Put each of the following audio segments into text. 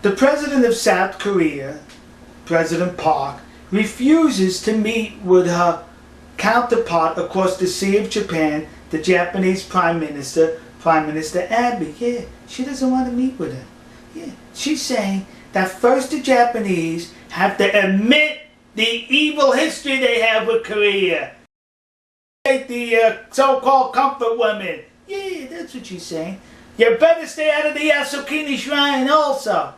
The president of South Korea, President Park, refuses to meet with her counterpart across the Sea of Japan, the Japanese Prime Minister Abe. Yeah, she doesn't want to meet with him. Yeah, she's saying that first the Japanese have to admit the evil history they have with Korea. The so-called comfort women. Yeah, that's what she's saying. You better stay out of the Yasukuni Shrine also.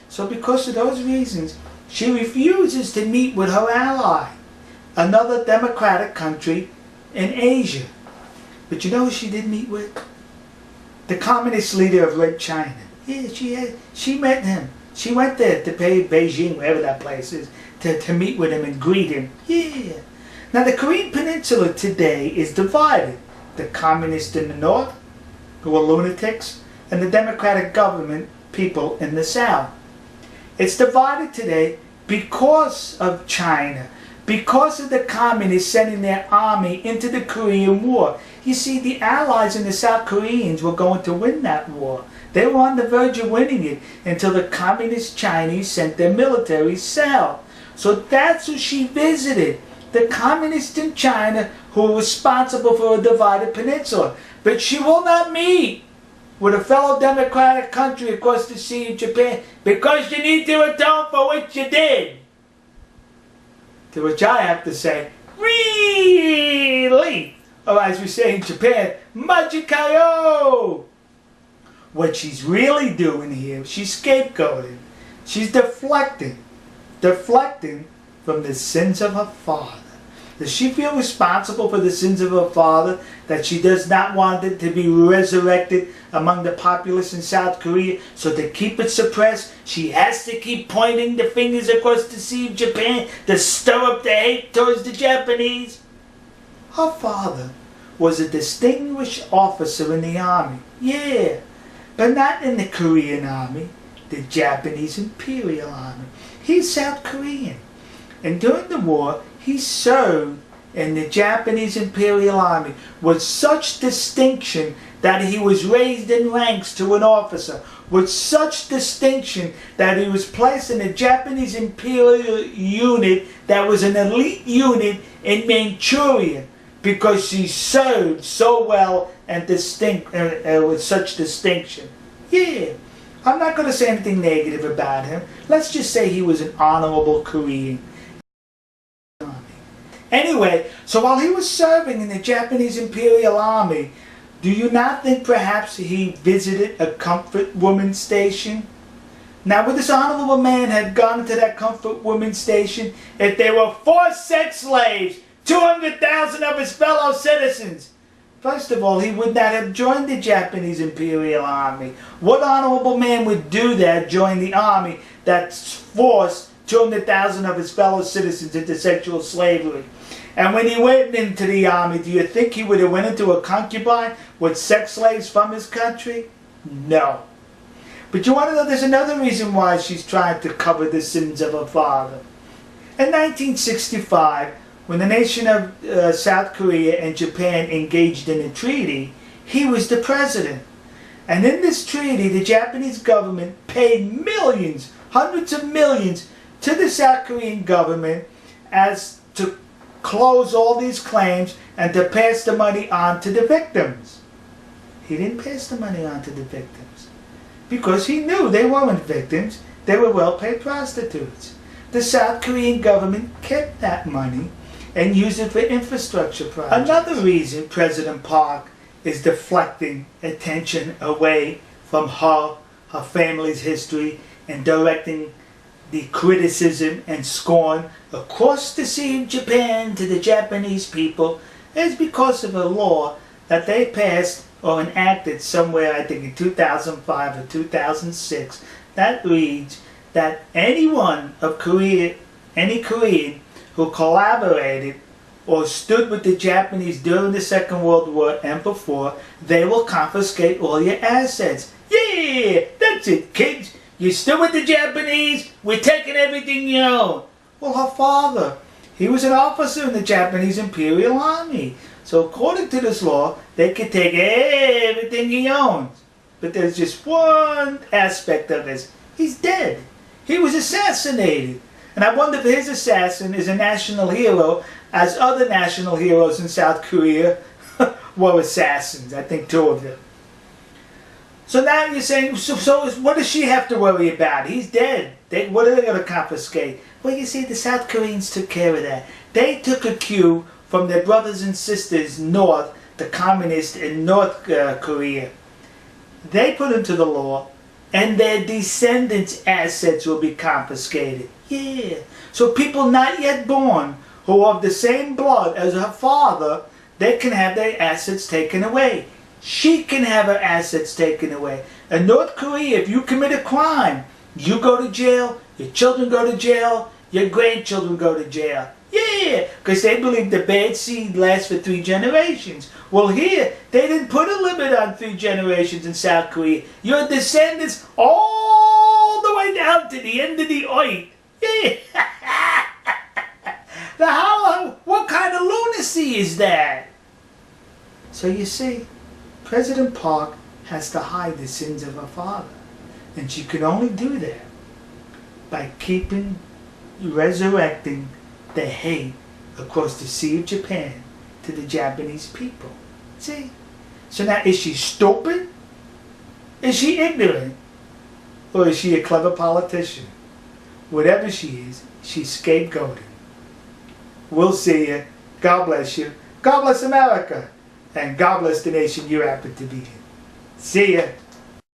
So because of those reasons, she refuses to meet with her ally, another democratic country in Asia. But you know who she did meet with? The communist leader of Red China. Yeah, she met him. She went there to Beijing, wherever that place is, to meet with him and greet him. Yeah. Now the Korean Peninsula today is divided. The communists in the north, who are lunatics, and the democratic government people in the south. It's divided today because of China, because of the communists sending their army into the Korean War. You see, the Allies and the South Koreans were going to win that war. They were on the verge of winning it until the communist Chinese sent their military south. So that's who she visited, the communists in China who were responsible for a divided peninsula. But she will not meet with a fellow democratic country across the Sea of Japan because you need to atone for what you did. To which I have to say, really? Or as we say in Japan, Majikayo! What she's really doing here, she's scapegoating. She's deflecting from the sins of her father. Does she feel responsible for the sins of her father, that she does not want it to be resurrected among the populace in South Korea? So to keep it suppressed, she has to keep pointing the fingers across the Sea of Japan to stir up the hate towards the Japanese? Her father was a distinguished officer in the army. Yeah, but not in the Korean army, the Japanese Imperial Army. He's South Korean. And during the war, he served in the Japanese Imperial Army with such distinction that he was raised in ranks to an officer, with such distinction that he was placed in a Japanese Imperial unit that was an elite unit in Manchuria, because he served so well and with such distinction. Yeah, I'm not going to say anything negative about him. Let's just say he was an honorable Korean. Anyway, so while he was serving in the Japanese Imperial Army, do you not think perhaps he visited a comfort women's station? Now, would this honorable man have gone to that comfort women's station if there were 4 sex slaves, 200,000 of his fellow citizens? First of all, he would not have joined the Japanese Imperial Army. What honorable man would do that, join the army that's forced 200,000 of his fellow citizens into sexual slavery? And when he went into the army, do you think he would have went into a concubine with sex slaves from his country? No. But you want to know, there's another reason why she's trying to cover the sins of her father. In 1965, when the nation of South Korea and Japan engaged in a treaty, he was the president. And in this treaty, the Japanese government paid millions, hundreds of millions, to the South Korean government as to close all these claims and to pass the money on to the victims. He didn't pass the money on to the victims because he knew they weren't victims. They were well-paid prostitutes. The South Korean government kept that money and used it for infrastructure projects. Another reason President Park is deflecting attention away from her family's history, and directing the criticism and scorn across the Sea of Japan to the Japanese people is because of a law that they passed or enacted somewhere, I think in 2005 or 2006, that reads that anyone of Korea, any Korean who collaborated or stood with the Japanese during the Second World War and before, they will confiscate all your assets. Yeah, that's it, kids. You stood with the Japanese, we're taking everything you own. Well, her father, he was an officer in the Japanese Imperial Army. So according to this law, they could take everything he owns. But there's just one aspect of this. He's dead. He was assassinated. And I wonder if his assassin is a national hero, as other national heroes in South Korea were assassins. I think 2 of them. So now you're saying, so what does she have to worry about? He's dead. What are they going to confiscate? Well, you see, the South Koreans took care of that. They took a cue from their brothers and sisters north, the communists in North Korea. They put into the law, and their descendants' assets will be confiscated. Yeah. So people not yet born, who are of the same blood as her father, they can have their assets taken away. She can have her assets taken away. In North Korea, if you commit a crime, you go to jail, your children go to jail, your grandchildren go to jail. Yeah, because they believe the bad seed lasts for 3 generations. Well, here, they didn't put a limit on 3 generations in South Korea. Your descendants all the way down to the end of the earth. Yeah. Now, what kind of lunacy is that? So you see, President Park has to hide the sins of her father. And she can only do that by resurrecting the hate across the Sea of Japan to the Japanese people. See? So now, is she stupid? Is she ignorant? Or is she a clever politician? Whatever she is, she's scapegoating. We'll see you. God bless you. God bless America. And God bless the nation you happen to be in. See ya.